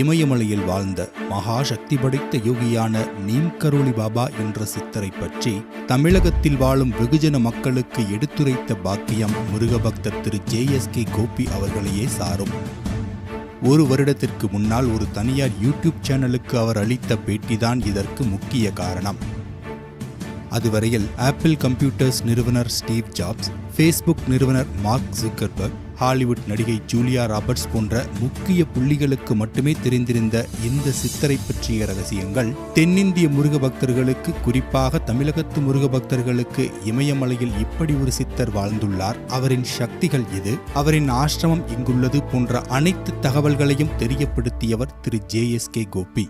இமயமலையில் வாழ்ந்த மகா சக்தி படைத்த யோகியான நீம் கரோலி பாபா என்ற சித்தரை பற்றி தமிழகத்தில் வாழும் வெகுஜன மக்களுக்கு எடுத்துரைத்த பாக்கியம் முருகபக்தர் திரு JSK கோபி அவர்களையே சாரும். ஒரு வருடத்திற்கு முன்னால் ஒரு தனியார் யூடியூப் சேனலுக்கு அவர் அளித்த பேட்டிதான் இதற்கு முக்கிய காரணம். அதுவரையில் ஆப்பிள் கம்ப்யூட்டர்ஸ் நிறுவனர் ஸ்டீவ் ஜாப்ஸ், ஃபேஸ்புக் நிறுவனர் மார்க் ஜுக்கர்பர்க், ஹாலிவுட் நடிகை ஜூலியா ராபர்ட்ஸ் போன்ற முக்கிய புள்ளிகளுக்கு மட்டுமே தெரிந்திருந்த இந்த சித்தரை பற்றிய ரகசியங்கள் தென்னிந்திய முருக பக்தர்களுக்கு, குறிப்பாக தமிழகத்து முருக பக்தர்களுக்கு இமயமலையில் இப்படி ஒரு சித்தர் வாழ்ந்துள்ளார், அவரின் சக்திகள் இது, அவரின் ஆசிரமம் இங்குள்ளது போன்ற அனைத்து தகவல்களையும் தெரியப்படுத்தியவர் திரு JSK கோபி.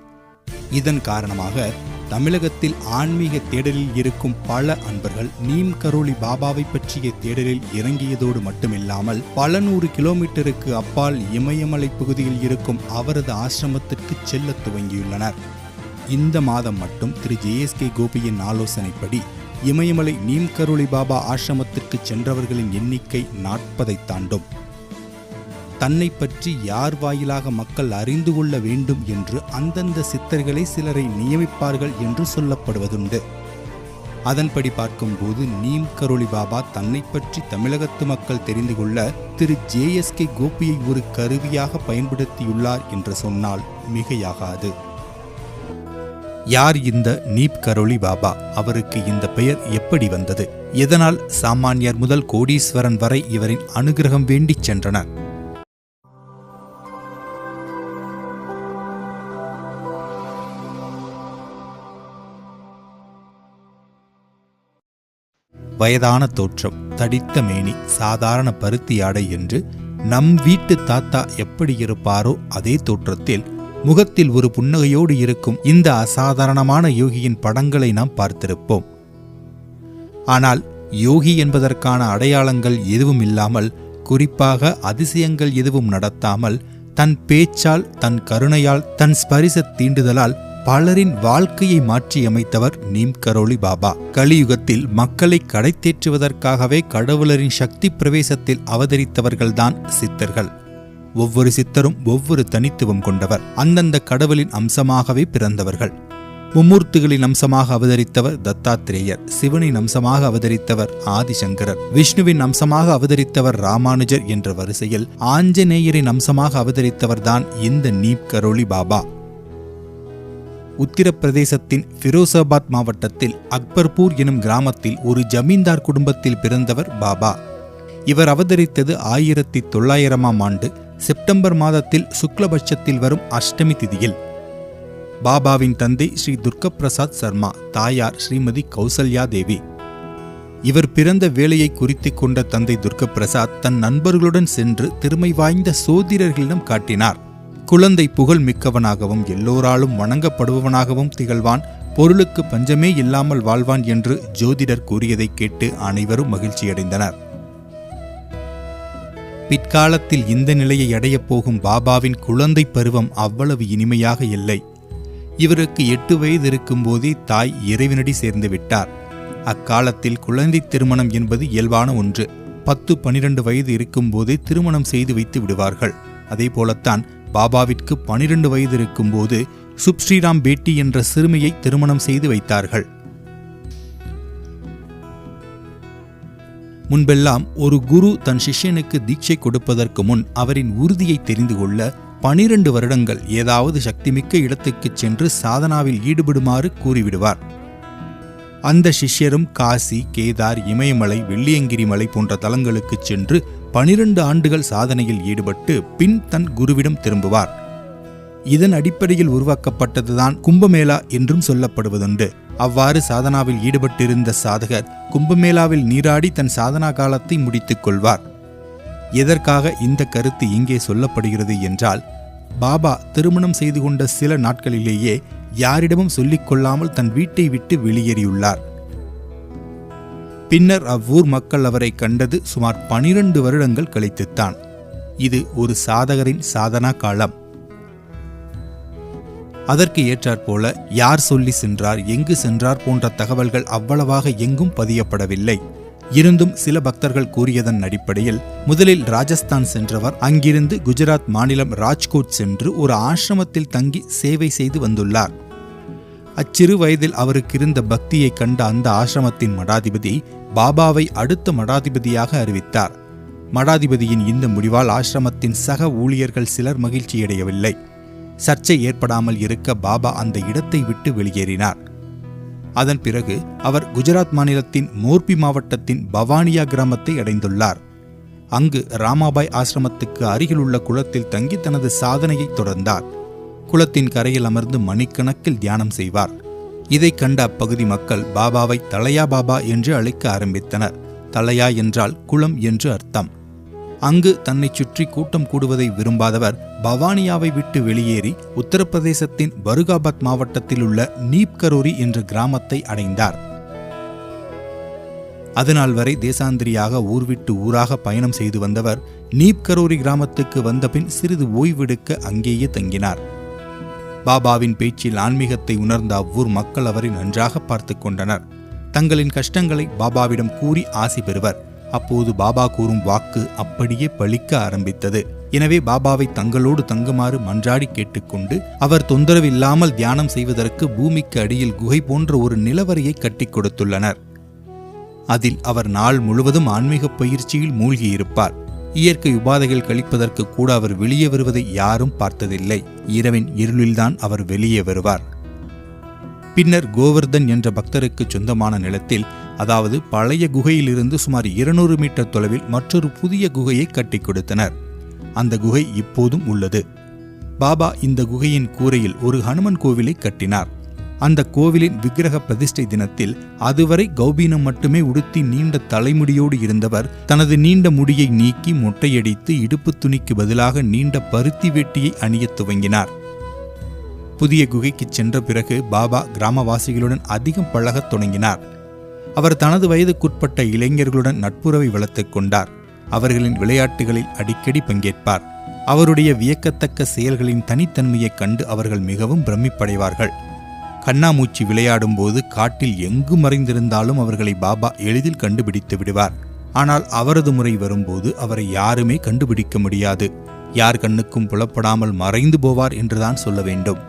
இதன் காரணமாக தமிழகத்தில் ஆன்மீக தேடலில் இருக்கும் பல அன்பர்கள் நீம் கரோலி பாபாவை பற்றிய தேடலில் இறங்கியதோடு மட்டுமில்லாமல் பல 100 கிலோமீட்டருக்கு அப்பால் இமயமலை பகுதியில் இருக்கும் அவரது ஆசிரமத்திற்கு செல்ல துவங்கியுள்ளனர். இந்த மாதம் மட்டும் திரு JSK கோபியின் ஆலோசனைப்படி இமயமலை நீம் கரோலி பாபா ஆசிரமத்திற்கு சென்றவர்களின் எண்ணிக்கை 40ஐ தாண்டும். தன்னை பற்றி யார் வாயிலாக மக்கள் அறிந்து கொள்ள வேண்டும் என்று அந்தந்த சித்தர்களை சிலரை நியமிப்பார்கள் என்று சொல்லப்படுவதுண்டு. அதன்படி பார்க்கும்போது நீம் கரோலி பாபா தன்னை பற்றி தமிழகத்து மக்கள் தெரிந்து கொள்ள திரு JSK கோபியை ஒரு கருவியாக பயன்படுத்தியுள்ளார் என்று சொன்னால் மிகையாகாது. யார் இந்த நீம் கரோலி பாபா? அவருக்கு இந்த பெயர் எப்படி வந்தது? எதனால் சாமானியர் முதல் கோடீஸ்வரன் வரை இவரின் அனுகிரகம் வேண்டிச் சென்றனர்? வயதான தோற்றம், தடித்த மேனி, சாதாரண பருத்தி ஆடை என்று நம் வீட்டு தாத்தா எப்படி இருப்பாரோ அதே தோற்றத்தில் முகத்தில் ஒரு புன்னகையோடு இருக்கும் இந்த அசாதாரணமான யோகியின் படங்களை நாம் பார்த்திருப்போம். ஆனால் யோகி என்பதற்கான அடையாளங்கள் எதுவும் இல்லாமல், குறிப்பாக அதிசயங்கள் எதுவும் நடத்தாமல், தன் பேச்சால், தன் கருணையால், தன் ஸ்பரிச தீண்டுதலால் பலரின் வாழ்க்கையை மாற்றியமைத்தவர் நீம் கரோலி பாபா. கலியுகத்தில் மக்களை கடைத்தேற்றுவதற்காகவே கடவுளரின் சக்தி பிரவேசத்தில் அவதரித்தவர்கள்தான் சித்தர்கள். ஒவ்வொரு சித்தரும் ஒவ்வொரு தனித்துவம் கொண்டவர், அந்தந்த கடவுளின் அம்சமாகவே பிறந்தவர்கள். மும்மூர்த்திகளின் அம்சமாக அவதரித்தவர் தத்தாத்திரேயர், சிவனின் அம்சமாக அவதரித்தவர் ஆதிசங்கரர், விஷ்ணுவின் அம்சமாக அவதரித்தவர் ராமானுஜர் என்ற வரிசையில் ஆஞ்சநேயரின் அம்சமாக அவதரித்தவர்தான் இந்த நீம் கரோலி பாபா. உத்தரப்பிரதேசத்தின் ஃபிரோசாபாத் மாவட்டத்தில் அக்பர்பூர் எனும் கிராமத்தில் ஒரு ஜமீன்தார் குடும்பத்தில் பிறந்தவர் பாபா. இவர் அவதரித்தது 1900ஆம் ஆண்டு செப்டம்பர் மாதத்தில் சுக்லபட்சத்தில் வரும் அஷ்டமி திதியில். பாபாவின் தந்தை ஸ்ரீ துர்கப்பிரசாத் சர்மா, தாயார் ஸ்ரீமதி கௌசல்யா தேவி. இவர் பிறந்த வேலையை குறித்து கொண்ட தந்தை துர்கப்பிரசாத் தன் நண்பர்களுடன் சென்று திறமை வாய்ந்த சோதிடர்களிடம் காட்டினார். குழந்தை புகழ் மிக்கவனாகவும் எல்லோராலும் வணங்கப்படுபவனாகவும் திகழ்வான், பொருளுக்கு பஞ்சமே இல்லாமல் வாழ்வான் என்று ஜோதிடர் கூறியதை கேட்டு அனைவரும் மகிழ்ச்சியடைந்தனர். பிற்காலத்தில் இந்த நிலையை அடையப் போகும் பாபாவின் குழந்தை பருவம் அவ்வளவு இனிமையாக இல்லை. இவருக்கு 8 வயது இருக்கும்போதே தாய் இறைவனடி சேர்ந்து விட்டார். அக்காலத்தில் குழந்தை திருமணம் என்பது இயல்பான ஒன்று. 10-12 வயது இருக்கும்போதே திருமணம் செய்து வைத்து விடுவார்கள். அதே போலத்தான் பாபாவிற்கு 12 வயது இருக்கும்போது சுப்ஸ்ரீராம் பேட்டி என்ற சிறுமியை திருமணம் செய்து வைத்தார்கள். முன்பெல்லாம் ஒரு குரு தன் சிஷ்யனுக்கு தீட்சை கொடுப்பதற்கு முன் அவரின் உறுதியை தெரிந்து கொள்ள 12 வருடங்கள் ஏதாவது சக்திமிக்க இடத்துக்கு சென்று சாதனாவில் ஈடுபடுமாறு கூறிவிடுவார். அந்த சிஷ்யரும் காசி, கேதார், இமயமலை, வெள்ளியங்கிரி மலை போன்ற தலங்களுக்கு சென்று 12 ஆண்டுகள் சாதனையில் ஈடுபட்டு பின் தன் குருவிடம் திரும்புவார். இதன் அடிப்படையில் உருவாக்கப்பட்டதுதான் கும்பமேளா என்றும் சொல்லப்படுவதுண்டு. அவ்வாறு சாதனாவில் ஈடுபட்டிருந்த சாதகர் கும்பமேளாவில் நீராடி தன் சாதனா காலத்தை முடித்துக் கொள்வார். எதற்காக இந்த கருத்து இங்கே சொல்லப்படுகிறது என்றால், பாபா திருமணம் செய்து கொண்ட சில நாட்களிலேயே யாரிடமும் சொல்லிக் கொள்ளாமல் தன் வீட்டை விட்டு வெளியேறியுள்ளார். பின்னர் அவ்வூர் மக்கள் அவரை கண்டது சுமார் 12 வருடங்கள் கழித்துத்தான். இது ஒரு சாதகரின் சாதனா காலம். அதற்கு ஏற்றாற்போல யார் சொல்லி சென்றார், எங்கு சென்றார் போன்ற தகவல்கள் அவ்வளவாக எங்கும் பதியப்படவில்லை. இருந்தும் சில பக்தர்கள் கூறியதன் அடிப்படையில் முதலில் ராஜஸ்தான் சென்றவர் அங்கிருந்து குஜராத் மாநிலம் ராஜ்கோட் சென்று ஒரு ஆசிரமத்தில் தங்கி சேவை செய்து வந்துள்ளார். அச்சிறு வயதில் அவருக்கு இருந்த பக்தியை கண்ட அந்த ஆசிரமத்தின் மடாதிபதி பாபாவை அடுத்த மடாதிபதியாக அறிவித்தார். மடாதிபதியின் இந்த முடிவால் ஆசிரமத்தின் சக ஊழியர்கள் சிலர் மகிழ்ச்சியடையவில்லை. சர்ச்சை ஏற்படாமல் இருக்க பாபா அந்த இடத்தை விட்டு வெளியேறினார். அதன் பிறகு அவர் குஜராத் மாநிலத்தின் மோர்பி மாவட்டத்தின் பவானியா கிராமத்தை அடைந்துள்ளார். அங்கு ராமாபாய் ஆசிரமத்துக்கு அருகிலுள்ள குளத்தில் தங்கி தனது சாதனையை தொடர்ந்தார். குளத்தின் கரையில் அமர்ந்து மணிக்கணக்கில் தியானம் செய்வார். இதை கண்ட அப்பகுதி மக்கள் பாபாவை தலயா பாபா என்று அழைக்க ஆரம்பித்தனர். தலயா என்றால் குளம் என்று அர்த்தம். அங்கு தன்னை சுற்றி கூட்டம் கூடுவதை விரும்பாதவர் பவானியாவை விட்டு வெளியேறி உத்தரப்பிரதேசத்தின் பருகாபாத் மாவட்டத்தில் உள்ள நீப்கரோரி என்ற கிராமத்தை அடைந்தார். அதனால் வரை தேசாந்திரியாக ஊர் விட்டு ஊராக பயணம் செய்து வந்தவர் நீப்கரோரி கிராமத்துக்கு வந்தபின் சிறிது ஓய்வெடுக்க அங்கேயே தங்கினார். பாபாவின் பேச்சில் ஆன்மீகத்தை உணர்ந்த அவ்வூர் மக்கள் அவரை நன்றாக பார்த்து கொண்டனர். தங்களின் கஷ்டங்களை பாபாவிடம் கூறி ஆசி பெறுவர். அப்போது பாபா கூறும் வாக்கு அப்படியே பலிக்க ஆரம்பித்தது. எனவே பாபாவை தங்களோடு தங்குமாறு மன்றாடி கேட்டுக்கொண்டு அவர் தொந்தரவில்லாமல் தியானம் செய்வதற்கு பூமிக்கு அடியில் குகை போன்ற ஒரு நிலவரையை கட்டி கொடுத்துள்ளனர். அதில் அவர் நாள் முழுவதும் ஆன்மீக பயிற்சியில் மூழ்கியிருப்பார். இயற்கை உபாதைகள் கழிப்பதற்கு கூட அவர் வெளியே வருவதை யாரும் பார்த்ததில்லை. இரவின் இருளில்தான் அவர் வெளியே வருவார். பின்னர் கோவர்தன் என்ற பக்தருக்கு சொந்தமான நிலத்தில், அதாவது பழைய குகையிலிருந்து சுமார் 200 மீட்டர் தொலைவில் மற்றொரு புதிய குகையை கட்டி கொடுத்தனர். அந்த குகை இப்போதும் உள்ளது. பாபா இந்த குகையின் கூரையில் ஒரு ஹனுமன் கோவிலை கட்டினார். அந்த கோவிலின் விக்கிரக பிரதிஷ்டை தினத்தில் அதுவரை கௌபீனம் மட்டுமே உடுத்தி நீண்ட தலைமுடியோடு இருந்தவர் தனது நீண்ட முடியை நீக்கி மொட்டையடித்து இடுப்பு துணிக்கு பதிலாக நீண்ட பருத்தி வேட்டியை அணியத் துவங்கினார். புதிய குகைக்கு சென்ற பிறகு பாபா கிராமவாசிகளுடன் அதிகம் பழகத் தொடங்கினார். அவர் தனது வயதுக்குட்பட்ட இளைஞர்களுடன் நட்புறவை வளர்த்துக் கொண்டார். அவர்களின் விளையாட்டுகளில் அடிக்கடி பங்கேற்பார். அவருடைய வியக்கத்தக்க செயல்களின் தனித்தன்மையைக் கண்டு அவர்கள் மிகவும் பிரமிப்படைவார்கள். கண்ணாமூச்சி விளையாடும் போது காட்டில் எங்கு மறைந்திருந்தாலும் அவர்களை பாபா எளிதில் கண்டுபிடித்து விடுவார். ஆனால் அவரது முறை வரும்போது அவரை யாருமே கண்டுபிடிக்க முடியாது. யார் கண்ணுக்கும் புலப்படாமல் மறைந்து போவார் என்றுதான் சொல்ல வேண்டும்.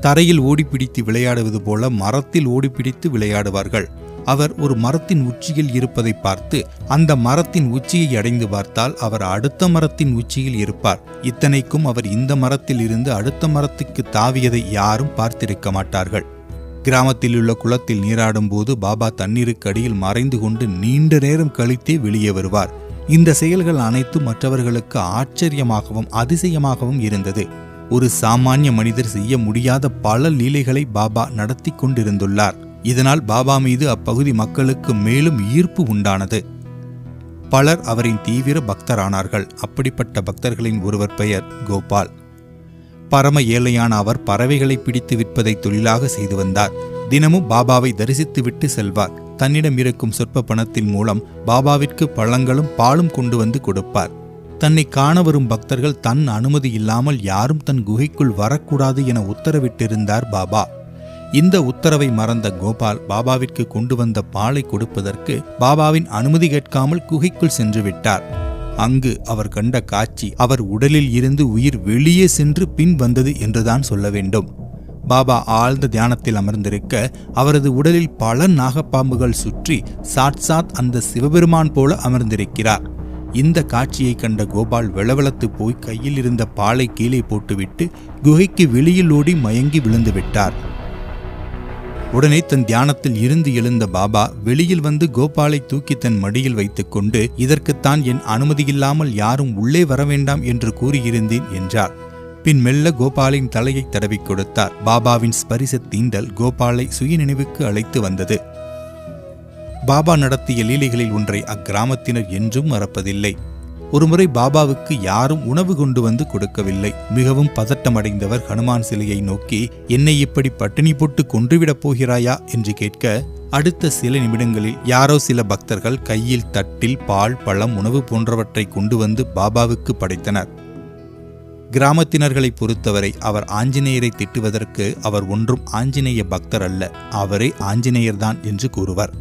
தரையில் ஓடிப்பிடித்து விளையாடுவது போல மரத்தில் ஓடிப்பிடித்து விளையாடுவார்கள். அவர் ஒரு மரத்தின் உச்சியில் இருப்பதை பார்த்து அந்த மரத்தின் உச்சியை அடைந்து பார்த்தால் அவர் அடுத்த மரத்தின் உச்சியில் இருப்பார். இத்தனைக்கும் அவர் இந்த மரத்தில் இருந்து அடுத்த மரத்துக்கு தாவியதை யாரும் பார்த்திருக்க மாட்டார்கள். கிராமத்தில் உள்ள குளத்தில் நீராடும் போது பாபா தண்ணீருக்கு அடியில் மறைந்து கொண்டு நீண்ட நேரம் கழித்தே வெளியே வருவார். இந்த செயல்கள் அனைத்தும் மற்றவர்களுக்கு ஆச்சரியமாகவும் அதிசயமாகவும் இருந்தது. ஒரு சாமானிய மனிதர் செய்ய முடியாத பல லீலைகளை பாபா நடத்தி கொண்டிருந்துள்ளார். இதனால் பாபா மீது அப்பகுதி மக்களுக்கு மேலும் ஈர்ப்பு உண்டானது. பலர் அவரின் தீவிர பக்தரானார்கள். அப்படிப்பட்ட பக்தர்களின் ஒருவர் பெயர் கோபால். பரம ஏழையான அவர் பறவைகளை பிடித்து விற்பதை தொழிலாக செய்து வந்தார். தினமும் பாபாவை தரிசித்துவிட்டு செல்வார். தன்னிடம் இருக்கும் சொற்ப பணத்தின் மூலம் பாபாவிற்கு பழங்களும் பாலும் கொண்டு வந்து கொடுப்பார். தன்னை காண வரும் பக்தர்கள் தன் அனுமதி இல்லாமல் யாரும் தன் குகைக்குள் வரக்கூடாது என உத்தரவிட்டிருந்தார் பாபா. இந்த உத்தரவை மறந்த கோபால் பாபாவிற்கு கொண்டு வந்த பாலை கொடுப்பதற்கு பாபாவின் அனுமதி கேட்காமல் குகைக்குள் சென்று விட்டார். அங்கு அவர் கண்ட காட்சி அவர் உடலில் இருந்து உயிர் வெளியே சென்று பின் வந்தது என்றுதான் சொல்ல வேண்டும். பாபா ஆழ்ந்த தியானத்தில் அமர்ந்திருக்க அவரது உடலில் பல நாகப்பாம்புகள் சுற்றி சாட்சாத் அந்த சிவபெருமான் போல அமர்ந்திருக்கிறார். இந்த காட்சியை கண்ட கோபால் வெளவெளத்து போய் கையில் இருந்த பாலை கீழே போட்டுவிட்டு குகைக்கு வெளியில் ஓடி மயங்கி விழுந்து விட்டார். உடனே தன் தியானத்தில் இருந்து எழுந்த பாபா வெளியில் வந்து கோபாலை தூக்கி தன் மடியில் வைத்துக்கொண்டு, இதற்குத்தான் என் அனுமதியில்லாமல் யாரும் உள்ளே வர வேண்டாம் என்று கூறியிருந்தேன் என்றார். பின் மெல்ல கோபாலின் தலையை தடவி கொடுத்தார். பாபாவின் ஸ்பரிச தீண்டல் கோபாலை சுயநினைவுக்கு அழைத்து வந்தது. பாபா நடத்திய லீலைகளில் ஒன்றை அக்கிராமத்தினர் என்றும் மறப்பதில்லை. ஒருமுறை பாபாவுக்கு யாரும் உணவு கொண்டு வந்து கொடுக்கவில்லை. மிகவும் பதட்டமடைந்தவர் ஹனுமான் சிலையை நோக்கி, என்னை இப்படி பட்டினி போட்டு கொன்றுவிடப் போகிறாயா என்று கேட்க, அடுத்த சில நிமிடங்களில் யாரோ சில பக்தர்கள் கையில் தட்டில் பால், பழம், உணவு போன்றவற்றை கொண்டு வந்து பாபாவுக்கு படைத்தனர். கிராமத்தினர்களை பொறுத்தவரை அவர் ஆஞ்சநேயரை திட்டுவதற்கு அவர் ஒன்றும் ஆஞ்சநேய பக்தர் அல்ல, அவரே ஆஞ்சநேயர்தான் என்று கூறுவர்.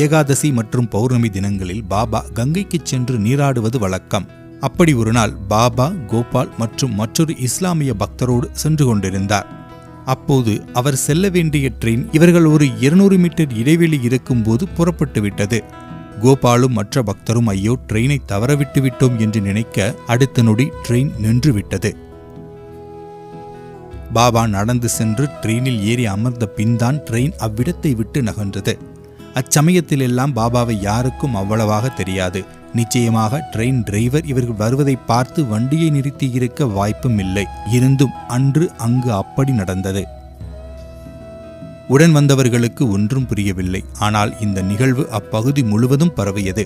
ஏகாதசி மற்றும் பௌர்ணமி தினங்களில் பாபா கங்கைக்கு சென்று நீராடுவது வழக்கம். அப்படி ஒரு நாள் பாபா கோபால் மற்றும் மற்றொரு இஸ்லாமிய பக்தரோடு சென்று கொண்டிருந்தார். அப்போது அவர் செல்ல வேண்டிய ட்ரெயின் இவர்கள் ஒரு 200 மீட்டர் இடைவெளி இருக்கும்போது புறப்பட்டு விட்டது. கோபாலும் மற்ற பக்தரும் ஐயோ ட்ரெயினை தவறவிட்டு விட்டோம் என்று நினைக்க அடுத்த நொடி ட்ரெயின் நின்று விட்டது. பாபா நடந்து சென்று ட்ரெயினில் ஏறி அமர்ந்த பின்தான் ட்ரெயின் அவ்விடத்தை விட்டு நகர்ந்தது. அச்சமயத்திலெல்லாம் பாபாவை யாருக்கும் அவ்வளவாக தெரியாது. நிச்சயமாக ட்ரெயின் டிரைவர் இவர்கள் வருவதை பார்த்து வண்டியை நிறுத்தி இருக்க வாய்ப்பும் இல்லை. இருந்தும் அன்று அங்கு அப்படி நடந்தது. உடன் வந்தவர்களுக்கு ஒன்றும் புரியவில்லை. ஆனால் இந்த நிகழ்வு அப்பகுதி முழுவதும் பரவியது.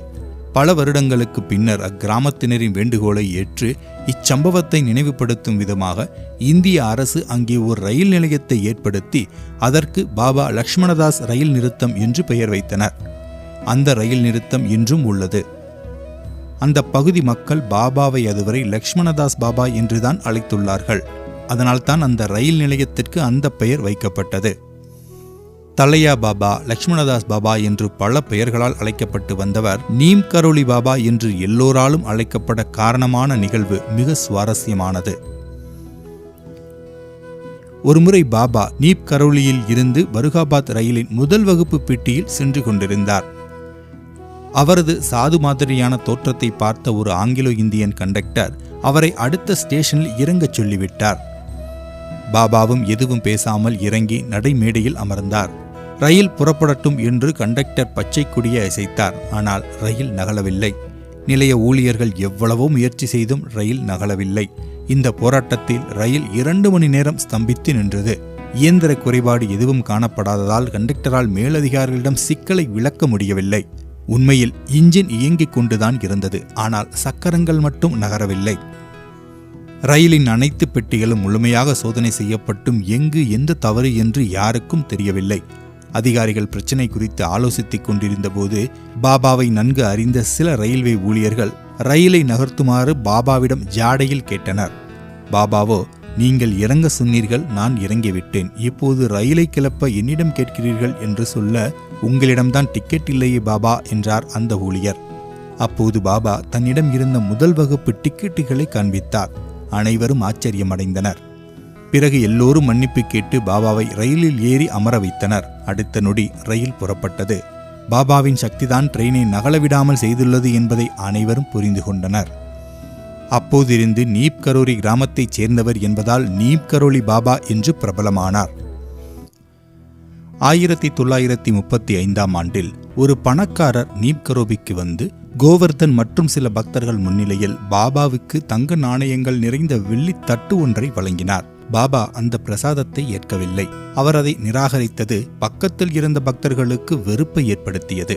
பல வருடங்களுக்கு பின்னர் அக்கிராமத்தினரின் வேண்டுகோளை ஏற்று இச்சம்பவத்தை நினைவுபடுத்தும் விதமாக இந்திய அரசு அங்கே ஒரு ரயில் நிலையத்தை ஏற்படுத்தி அதற்கு பாபா லக்ஷ்மணதாஸ் ரயில் நிறுத்தம் என்று பெயர் வைத்தனர். அந்த ரயில் நிறுத்தம் இன்றும் உள்ளது. அந்த பகுதி மக்கள் பாபாவை அதுவரை லக்ஷ்மணதாஸ் பாபா என்றுதான் அழைத்துள்ளார்கள். அதனால்தான் அந்த ரயில் நிலையத்திற்கு அந்த பெயர் வைக்கப்பட்டது. தலையா பாபா, லக்ஷ்மணதாஸ் பாபா என்று பல பெயர்களால் அழைக்கப்பட்டு வந்தவர் நீம் கரோலி பாபா என்று எல்லோராலும் அழைக்கப்பட காரணமான நிகழ்வு மிக சுவாரஸ்யமானது. ஒருமுறை பாபா நீப் கரோலியில் இருந்து பருகாபாத் ரயிலின் முதல் வகுப்பு பெட்டியில் சென்று கொண்டிருந்தார். அவரது சாது மாதிரியான தோற்றத்தை பார்த்த ஒரு ஆங்கிலோ இந்தியன் கண்டக்டர் அவரை அடுத்த ஸ்டேஷனில் இறங்கச் சொல்லிவிட்டார். பாபாவும் எதுவும் பேசாமல் இறங்கி நடைமேடையில் அமர்ந்தார். ரயில் புறப்படட்டும் என்று கண்டக்டர் பச்சை கொடியை அசைத்தார். ஆனால் ரயில் நகலவில்லை. நிலைய ஊழியர்கள் எவ்வளவோ முயற்சி செய்தும் ரயில் நகலவில்லை. இந்த போராட்டத்தில் ரயில் 2 மணி நேரம் ஸ்தம்பித்து நின்றது. இயந்திர குறைபாடு எதுவும் காணப்படாததால் கண்டக்டரால் மேலதிகாரிகளிடம் சிக்கலை விளக்க முடியவில்லை. உண்மையில் இன்ஜின் இயங்கிக் கொண்டுதான் இருந்தது. ஆனால் சக்கரங்கள் மட்டும் நகரவில்லை. ரயிலின் அனைத்து பெட்டிகளும் முழுமையாக சோதனை செய்யப்பட்டும் எங்கு எந்த தவறு என்று யாருக்கும் தெரியவில்லை. அதிகாரிகள் பிரச்சினை குறித்து ஆலோசித்துக் கொண்டிருந்த போது பாபாவை நன்கு அறிந்த சில ரயில்வே ஊழியர்கள் ரயிலை நகர்த்துமாறு பாபாவிடம் ஜாடையில் கேட்டனர். பாபாவோ, நீங்கள் இறங்க சொன்னீர்கள், நான் இறங்கிவிட்டேன். இப்போது ரயிலை கிளப்ப என்னிடம் கேட்கிறீர்கள் என்று சொல்ல, உங்களிடம்தான் டிக்கெட் இல்லையே பாபா என்றார் அந்த ஊழியர். அப்போது பாபா தன்னிடம் இருந்த முதல் வகுப்பு டிக்கெட்டுகளை காண்பித்தார். அனைவரும் ஆச்சரியமடைந்தனர். பிறகு எல்லோரும் மன்னிப்பு கேட்டு பாபாவை ரயிலில் ஏறி அமர வைத்தனர். அடுத்த நொடி ரயில் புறப்பட்டது. பாபாவின் சக்திதான் ட்ரெயினை நகலவிடாமல் செய்துள்ளது என்பதை அனைவரும் புரிந்து கொண்டனர். அப்போதிருந்து நீப் கரோலி கிராமத்தைச் சேர்ந்தவர் என்பதால் நீப் கரோலி பாபா என்று பிரபலமானார். 1935ஆம் ஆண்டில் ஒரு பணக்காரர் நீப் கரோலிக்கு வந்து கோவர்தன் மற்றும் சில பக்தர்கள் முன்னிலையில் பாபாவுக்கு தங்க நாணயங்கள் நிறைந்த வெள்ளி தட்டு ஒன்றை வழங்கினார். பாபா அந்த பிரசாதத்தை ஏற்கவில்லை. அவர் அதை நிராகரித்தது பக்கத்தில் இருந்த பக்தர்களுக்கு வெறுப்பை ஏற்படுத்தியது.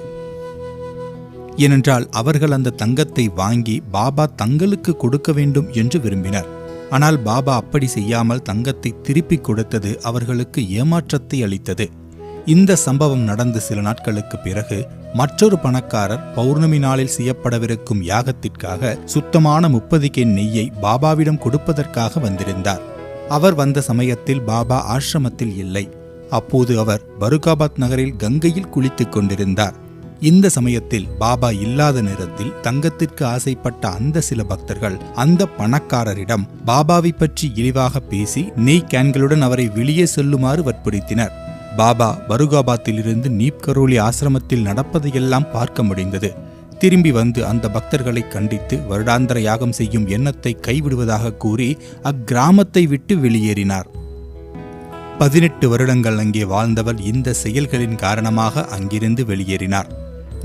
ஏனென்றால் அவர்கள் அந்த தங்கத்தை வாங்கி பாபா தங்களுக்கு கொடுக்க வேண்டும் என்று விரும்பினர். ஆனால் பாபா அப்படி செய்யாமல் தங்கத்தை திருப்பிக் கொடுத்தது அவர்களுக்கு ஏமாற்றத்தை அளித்தது. இந்த சம்பவம் நடந்து சில நாட்களுக்கு பிறகு மற்றொரு பணக்காரர் பௌர்ணமி நாளில் செய்யப்படவிருக்கும் யாகத்திற்காக சுத்தமான 30 கேன் நெய்யை பாபாவிடம் கொடுப்பதற்காக வந்திருந்தார். அவர் வந்த சமயத்தில் பாபா ஆசிரமத்தில் இல்லை. அப்போது அவர் பருகாபாத் நகரில் கங்கையில் குளித்துக் கொண்டிருந்தார். இந்த சமயத்தில் பாபா இல்லாத நேரத்தில் தங்கத்திற்கு ஆசைப்பட்ட அந்த சில பக்தர்கள் அந்த பணக்காரரிடம் பாபாவை பற்றி இழிவாக பேசி நெய் கேன்களுடன் அவரை வெளியே செல்லுமாறு வற்புறுத்தினர். பாபா பருகாபாத்திலிருந்து நீப் கரோலி ஆசிரமத்தில் நடப்பதையெல்லாம் பார்க்க முடிந்தது. திரும்பி வந்து அந்த பக்தர்களை கண்டித்து வருடாந்திர யாகம் செய்யும் எண்ணத்தை கைவிடுவதாக கூறி அக்கிராமத்தை விட்டு வெளியேறினார். 18 வருடங்கள் அங்கே வாழ்ந்தவர் இந்த செயல்களின் காரணமாக அங்கிருந்து வெளியேறினார்.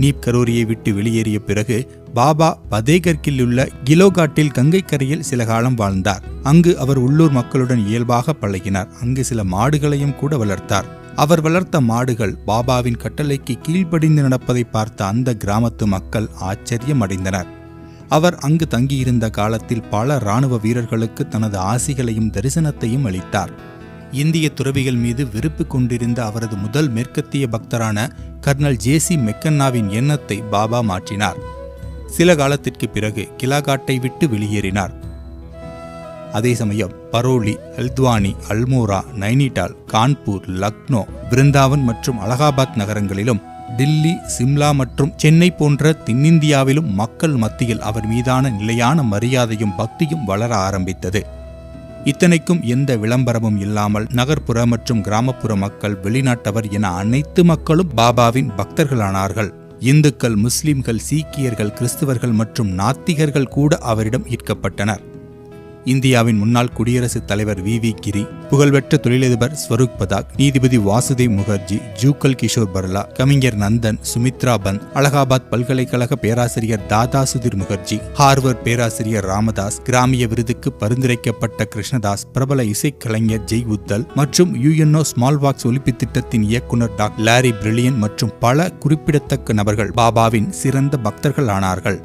நீப் கரோலியை விட்டு வெளியேறிய பிறகு பாபா பதேகர்கில் உள்ள கிலோகாட்டில் கங்கை கரையில் சில காலம் வாழ்ந்தார். அங்கு அவர் உள்ளூர் மக்களுடன் இயல்பாக பழகினார். அங்கு சில மாடுகளையும் கூட வளர்த்தார். அவர் வளர்த்த மாடுகள் பாபாவின் கட்டளைக்கு கீழ்ப்படிந்து நடப்பதை பார்த்த அந்த கிராமத்து மக்கள் ஆச்சரியம் அடைந்தனர். அவர் அங்கு தங்கியிருந்த காலத்தில் பல இராணுவ வீரர்களுக்கு தனது ஆசிகளையும் தரிசனத்தையும் அளித்தார். இந்திய துறவிகள் மீது வெறுப்பு கொண்டிருந்த அவரது முதல் மேற்கத்திய பக்தரான கர்னல் ஜேசி மெக்கன்னாவின் எண்ணத்தை பாபா மாற்றினார். சில காலத்திற்கு பிறகு கிலாகாட்டை விட்டு வெளியேறினார். அதே சமயம் பரோலி, ஹல்த்வானி, அல்மோரா, நைனிடால், கான்பூர், லக்னோ, பிருந்தாவன் மற்றும் அலகாபாத் நகரங்களிலும் டில்லி, சிம்லா மற்றும் சென்னை போன்ற தென்னிந்தியாவிலும் மக்கள் மத்தியில் அவர் மீதான நிலையான மரியாதையும் பக்தியும் வளர ஆரம்பித்தது. இத்தனைக்கும் எந்த விளம்பரமும் இல்லாமல் நகர்ப்புற மற்றும் கிராமப்புற மக்கள், வெளிநாட்டவர் என அனைத்து மக்களும் பாபாவின் பக்தர்களானார்கள். இந்துக்கள், முஸ்லிம்கள், சீக்கியர்கள், கிறிஸ்தவர்கள் மற்றும் நாத்திகர்கள் கூட அவரிடம் ஈர்க்கப்பட்டனர். இந்தியாவின் முன்னாள் குடியரசுத் தலைவர் வி. கிரி, புகழ்பெற்ற தொழிலதிபர் ஸ்வரூப் பதாக், நீதிபதி வாசுதேவ் முகர்ஜி, ஜூக்கல் கிஷோர் பர்லா, கவிஞர் நந்தன், சுமித்ரா பந்த், அலகாபாத் பல்கலைக்கழக பேராசிரியர் தாதா சுதீர் முகர்ஜி, ஹார்வர்ட் பேராசிரியர் ராமதாஸ், கிராமிய விருதுக்கு பரிந்துரைக்கப்பட்ட கிருஷ்ணதாஸ், பிரபல இசைக்கலைஞர் ஜெய் உத்தல் மற்றும் UNO ஸ்மால் பாக்ஸ் ஒலிப்பு திட்டத்தின் இயக்குநர் டாக்டர் லாரி பிரில்லியன் மற்றும் பல குறிப்பிடத்தக்க நபர்கள் பாபாவின் சிறந்த பக்தர்கள் ஆனார்கள்.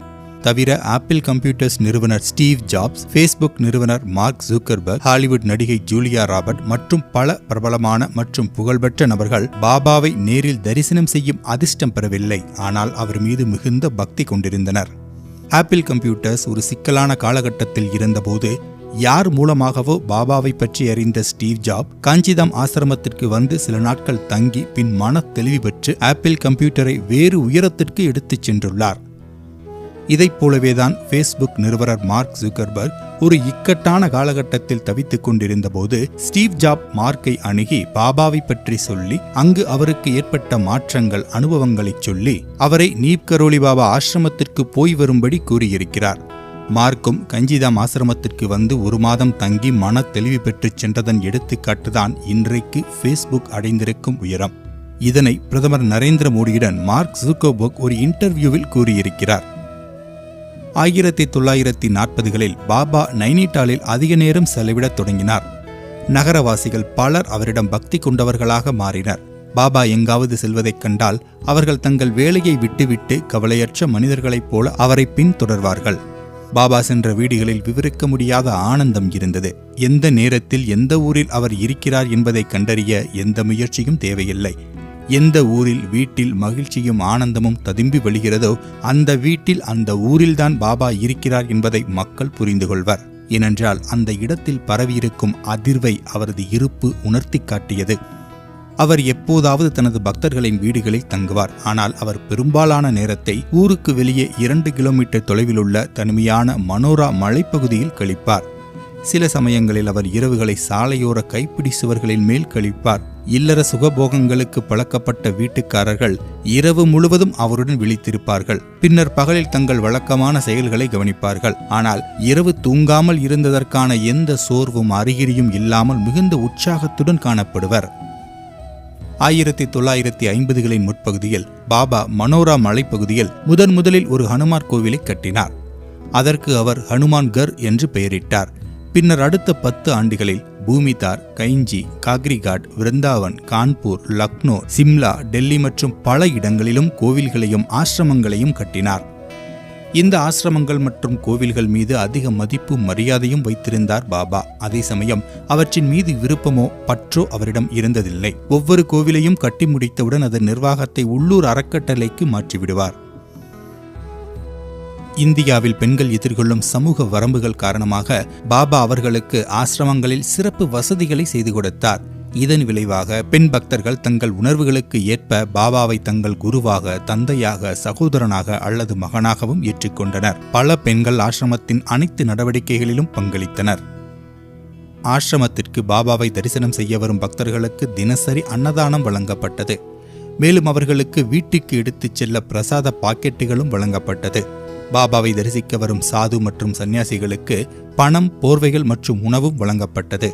தவிர ஆப்பிள் கம்ப்யூட்டர்ஸ் நிறுவனர் ஸ்டீவ் ஜாப்ஸ், ஃபேஸ்புக் நிறுவனர் மார்க் ஜூக்கர்பர்க், ஹாலிவுட் நடிகை ஜூலியா ராபர்ட் மற்றும் பல பிரபலமான மற்றும் புகழ்பெற்ற நபர்கள் பாபாவை நேரில் தரிசனம் செய்யும் அதிர்ஷ்டம் பெறவில்லை, ஆனால் அவர் மீது மிகுந்த பக்தி கொண்டிருந்தனர். ஆப்பிள் கம்ப்யூட்டர்ஸ் ஒரு சிக்கலான காலகட்டத்தில் இருந்தபோது யார் மூலமாகவோ பாபாவை பற்றி அறிந்த ஸ்டீவ் ஜாப் காஞ்சிதாம் ஆசிரமத்திற்கு வந்து சில நாட்கள் தங்கி பின் மன தெளிவு பெற்று ஆப்பிள் கம்ப்யூட்டரை வேறு உயரத்திற்கு எடுத்துச் சென்றுள்ளார். இதைப் போலவேதான் ஃபேஸ்புக் நிறுவனர் மார்க் ஜூக்கர்பர்க் ஒரு இக்கட்டான காலகட்டத்தில் தவித்துக் கொண்டிருந்த போது ஸ்டீவ் ஜாப் மார்க்கை அணுகி பாபாவை பற்றி சொல்லி அங்கு அவருக்கு ஏற்பட்ட மாற்றங்கள், அனுபவங்களைச் சொல்லி அவரை நீப் கரோலி பாபா ஆசிரமத்திற்கு போய் வரும்படி கூறியிருக்கிறார். மார்க்கும் கஞ்சிதாம் ஆசிரமத்திற்கு வந்து 1 மாதம் தங்கி மன தெளிவு பெற்று சென்றதன் எடுத்துக்காட்டுதான் இன்றைக்கு ஃபேஸ்புக் அடைந்திருக்கும் உயரம். இதனை பிரதமர் நரேந்திர மோடியுடன் மார்க் ஜூக்கர்பர்க் ஒரு இன்டர்வியூவில் கூறியிருக்கிறார். 1940களில் பாபா நைனிடாலில் அதிக நேரம் செலவிடத் தொடங்கினார். நகரவாசிகள் பலர் அவரிடம் பக்தி கொண்டவர்களாக மாறினர். பாபா எங்காவது செல்வதைக் கண்டால் அவர்கள் தங்கள் வேலையை விட்டுவிட்டு கவலையற்ற மனிதர்களைப் போல அவரை பின்தொடர்வார்கள். பாபா சென்ற வீடுகளில் விவரிக்க முடியாத ஆனந்தம் இருந்தது. எந்த நேரத்தில் எந்த ஊரில் அவர் இருக்கிறார் என்பதை கண்டறிய எந்த முயற்சியும் தேவையில்லை. எந்த ஊரில் வீட்டில் மகிழ்ச்சியும் ஆனந்தமும் ததும்பி வழிகிறதோ அந்த வீட்டில், அந்த ஊரில்தான் பாபா இருக்கிறார் என்பதை மக்கள் புரிந்து கொள்வர். ஏனென்றால் அந்த இடத்தில் பரவியிருக்கும் அதிர்வை அவரது இருப்பு உணர்த்தி காட்டியது. அவர் எப்போதாவது தனது பக்தர்களின் வீடுகளில் தங்குவார். ஆனால் அவர் பெரும்பாலான நேரத்தை ஊருக்கு வெளியே 2 கிலோமீட்டர் தொலைவிலுள்ள தனிமையான மனோரா மலைப்பகுதியில் கழிப்பார். சில சமயங்களில் அவர் இரவுகளை சாலையோர கைப்பிடி சுவர்களின் மேல் கழிப்பார். இல்லற சுகபோகங்களுக்கு பழக்கப்பட்ட வீட்டுக்காரர்கள் இரவு முழுவதும் அவருடன் விழித்திருப்பார்கள். பின்னர் பகலில் தங்கள் வழக்கமான செயல்களை கவனிப்பார்கள். ஆனால் இரவு தூங்காமல் இருந்ததற்கான எந்த சோர்வும் அறிகுறியும் இல்லாமல் மிகுந்த உற்சாகத்துடன் காணப்படுவர். 1950களின் முற்பகுதியில் பாபா மனோரா மலைப்பகுதியில் முதலில் ஒரு ஹனுமார் கோவிலை கட்டினார். அதற்கு அவர் ஹனுமான் கர் என்று பெயரிட்டார். பின்னர் அடுத்த 10 ஆண்டுகளில் பூமிதார், கைஞ்சி, காக்ரிகாட், விருந்தாவன், கான்பூர், லக்னோ, சிம்லா, டெல்லி மற்றும் பல இடங்களிலும் கோவில்களையும் ஆசிரமங்களையும் கட்டினார். இந்த ஆசிரமங்கள் மற்றும் கோவில்கள் மீது அதிக மதிப்பும் மரியாதையும் வைத்திருந்தார் பாபா. அதே சமயம் அவற்றின் மீது விருப்பமோ பற்றோ அவரிடம் இருந்ததில்லை. ஒவ்வொரு கோவிலையும் கட்டி முடித்தவுடன் அதன் நிர்வாகத்தை உள்ளூர் அறக்கட்டளைக்கு மாற்றிவிடுவார். இந்தியாவில் பெண்கள் எதிர்கொள்ளும் சமூக வரம்புகள் காரணமாக பாபா அவர்களுக்கு ஆசிரமங்களில் சிறப்பு வசதிகளை செய்து கொடுத்தார். இதன் விளைவாக பெண் பக்தர்கள் தங்கள் உணர்வுகளுக்கு ஏற்ப பாபாவை தங்கள் குருவாக, தந்தையாக, சகோதரனாக அல்லது மகனாகவும் ஏற்றுக்கொண்டனர். பல பெண்கள் ஆசிரமத்தின் அனைத்து நடவடிக்கைகளிலும் பங்களித்தனர். ஆசிரமத்திற்கு பாபாவை தரிசனம் செய்ய வரும் பக்தர்களுக்கு தினசரி அன்னதானம் வழங்கப்பட்டது. மேலும் அவர்களுக்கு வீட்டுக்கு எடுத்துச் செல்ல பிரசாத பாக்கெட்டுகளும் வழங்கப்பட்டது. பாபாவை தரிசிக்க வரும் சாது மற்றும் சன்னியாசிகளுக்கு பணம், போர்வைகள் மற்றும் உணவும் வழங்கப்பட்டது.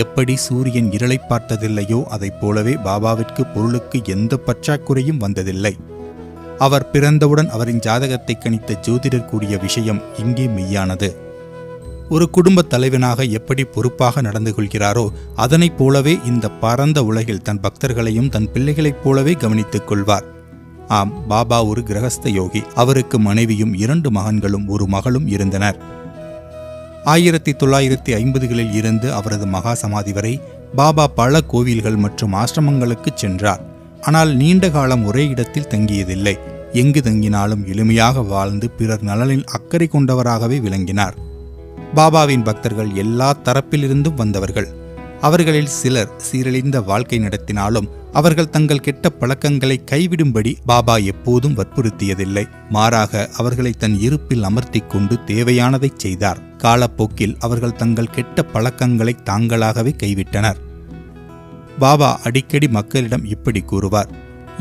எப்படி சூரியன் இருளை பார்த்ததில்லையோ அதைப் போலவே பாபாவிற்கு பொருளுக்கு எந்த பற்றாக்குறையும் வந்ததில்லை. அவர் பிறந்தவுடன் அவரின் ஜாதகத்தை கணித்த ஜோதிடர் கூறிய விஷயம் இங்கே மெய்யானது. ஒரு குடும்ப தலைவனாக எப்படி பொறுப்பாக நடந்து கொள்கிறாரோ அதனைப் போலவே இந்த பரந்த உலகில் தன் பக்தர்களையும் தன் பிள்ளைகளைப் போலவே கவனித்துக் கொள்வார். ஆம், பாபா ஒரு கிரகஸ்த யோகி. அவருக்கு மனைவியும் 2 மகன்களும் 1 மகளும் இருந்தனர். 1950களில் இருந்து அவரது மகா சமாதி வரை பாபா பல கோவில்கள் மற்றும் ஆசிரமங்களுக்கு சென்றார். ஆனால் நீண்ட காலம் ஒரே இடத்தில் தங்கியதில்லை. எங்கு தங்கினாலும் எளிமையாக வாழ்ந்து பிறர் நலனில் அக்கறை கொண்டவராகவே விளங்கினார். பாபாவின் பக்தர்கள் எல்லா தரப்பிலிருந்தும் வந்தவர்கள். அவர்களில் சிலர் சீரழிந்த வாழ்க்கை நடத்தினாலும் அவர்கள் தங்கள் கெட்ட பழக்கங்களை கைவிடும்படி பாபா எப்போதும் வற்புறுத்தியதில்லை. மாறாக அவர்களை தன் இருப்பில் அமர்த்திக் கொண்டு தேவையானதை செய்தார். காலப்போக்கில் அவர்கள் தங்கள் கெட்ட பழக்கங்களை தாங்களாகவே கைவிட்டனர். பாபா அடிக்கடி மக்களிடம் இப்படி கூறுவார்: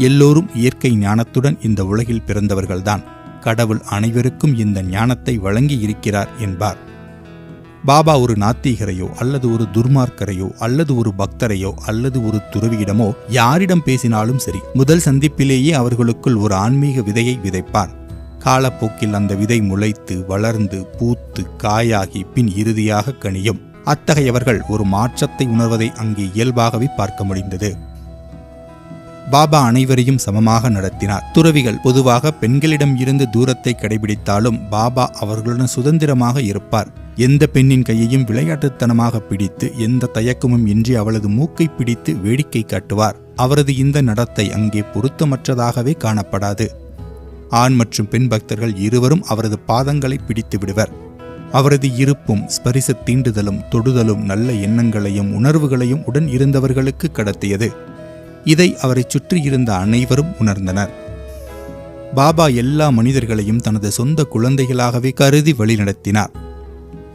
எல்லோரும் இயற்கை ஞானத்துடன் இந்த உலகில் பிறந்தவர்கள்தான். கடவுள் அனைவருக்கும் இந்த ஞானத்தை வழங்கி இருக்கிறார் என்பார். பாபா ஒரு நாத்திகரையோ அல்லது ஒரு துர்மார்க்கரையோ அல்லது ஒரு பக்தரையோ அல்லது ஒரு துறவியிடமோ யாரிடம் பேசினாலும் சரி, முதல் சந்திப்பிலேயே அவர்களுக்குள் ஒரு ஆன்மீக விதையை விதைப்பார். காலப்போக்கில் அந்த விதை முளைத்து வளர்ந்து பூத்து காயாகி பின் இறுதியாக கனியும். அத்தகையவர்கள் ஒரு மாற்றத்தை உணர்வதை அங்கே இயல்பாகவே பார்க்க முடிந்தது. பாபா அனைவரையும் சமமாக நடத்தினார். துறவிகள் பொதுவாக பெண்களிடம் இருந்து தூரத்தை கடைபிடித்தாலும் பாபா அவர்களுடன் சுதந்திரமாக இருப்பார். எந்த பெண்ணின் கையையும் விளையாட்டுத்தனமாக பிடித்து எந்த தயக்கமும் இன்றி அவளது மூக்கை பிடித்து வேடிக்கை காட்டுவார். அவரது இந்த நடத்தை அங்கே பொருத்தமற்றதாகவே காணப்படாது. ஆண் மற்றும் பெண் பக்தர்கள் இருவரும் அவரது பாதங்களை பிடித்து விடுவர். அவரது இருப்பும் ஸ்பரிச தீண்டுதலும் தொடுதலும் நல்ல எண்ணங்களையும் உணர்வுகளையும் உடன் இருந்தவர்களுக்கு கடத்தியது. இதை அவரை சுற்றி இருந்த அனைவரும் உணர்ந்தனர். பாபா எல்லா மனிதர்களையும் தனது சொந்த குழந்தைகளாகவே கருதி வழிநடத்தினார்.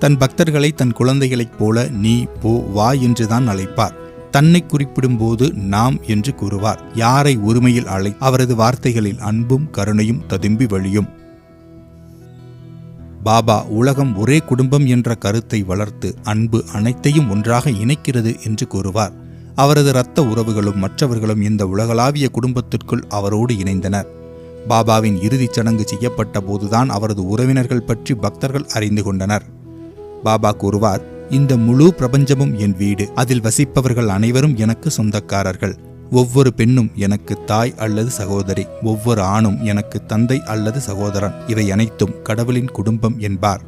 தன் பக்தர்களை தன் குழந்தைகளைப் போல நீ போ வா என்றுதான் அழைப்பார். தன்னை குறிப்பிடும் போது நாம் என்று கூறுவார். யாரை ஒருமையில் அவரது வார்த்தைகளில் அன்பும் கருணையும் ததும்பி வழியும். பாபா உலகம் ஒரே குடும்பம் என்ற கருத்தை வளர்த்து அன்பு அனைத்தையும் ஒன்றாக இணைக்கிறது என்று கூறுவார். அவரது இரத்த உறவுகளும் மற்றவர்களும் இந்த உலகளாவிய குடும்பத்திற்குள் அவரோடு இணைந்தனர். பாபாவின் இறுதிச் சடங்கு செய்யப்பட்ட போதுதான் அவரது உறவினர்கள் பற்றி பக்தர்கள் அறிந்து கொண்டனர். பாபா கூறுவார்: இந்த முழு பிரபஞ்சமும் என் வீடு. அதில் வசிப்பவர்கள் அனைவரும் எனக்கு சொந்தக்காரர்கள். ஒவ்வொரு பெண்ணும் எனக்கு தாய் அல்லது சகோதரி, ஒவ்வொரு ஆணும் எனக்கு தந்தை அல்லது சகோதரன். இவை அனைத்தும் கடவுளின் குடும்பம் என்பார்.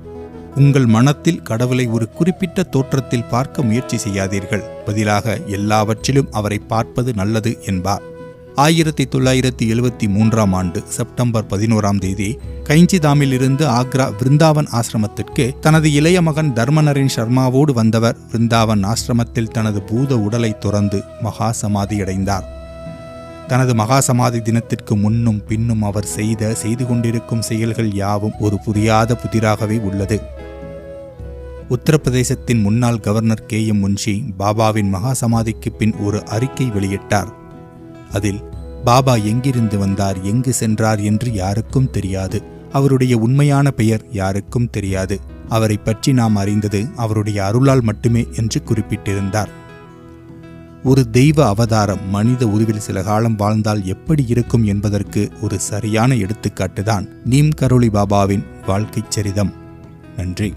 உங்கள் மனத்தில் கடவுளை ஒரு குறிப்பிட்ட தோற்றத்தில் பார்க்க முயற்சி செய்யாதீர்கள். பதிலாக எல்லாவற்றிலும் அவரை பார்ப்பது நல்லது என்பார். 1973ஆம் ஆண்டு செப்டம்பர் 11 கைஞ்சிதாமில் இருந்து ஆக்ரா விருந்தாவன் ஆசிரமத்திற்கு தனது இளைய மகன் தர்மநரேன் சர்மாவோடு வந்தவர் விருந்தாவன் ஆசிரமத்தில் தனது பூத உடலை துறந்து மகா சமாதியடைந்தார். தனது மகா சமாதி தினத்திற்கு முன்னும் பின்னும் அவர் செய்து கொண்டிருக்கும் செயல்கள் யாவும் ஒரு புரியாத புதிராகவே உள்ளது. உத்தரப்பிரதேசத்தின் முன்னாள் கவர்னர் KM முன்ஷி பாபாவின் மகா சமாதிக்கு பின் ஒரு அறிக்கை வெளியிட்டார். அதில் பாபா எங்கிருந்து வந்தார், எங்கு சென்றார் என்று யாருக்கும் தெரியாது. அவருடைய உண்மையான பெயர் யாருக்கும் தெரியாது. அவரை பற்றி நாம் அறிந்தது அவருடைய அருளால் மட்டுமே என்று குறிப்பிட்டிருந்தார். ஒரு தெய்வ அவதாரம் மனித உருவில் சில காலம் வாழ்ந்தால் எப்படி இருக்கும் என்பதற்கு ஒரு சரியான எடுத்துக்காட்டுதான் நீம் கரோலி பாபாவின் வாழ்க்கைச் சரிதம். நன்றி.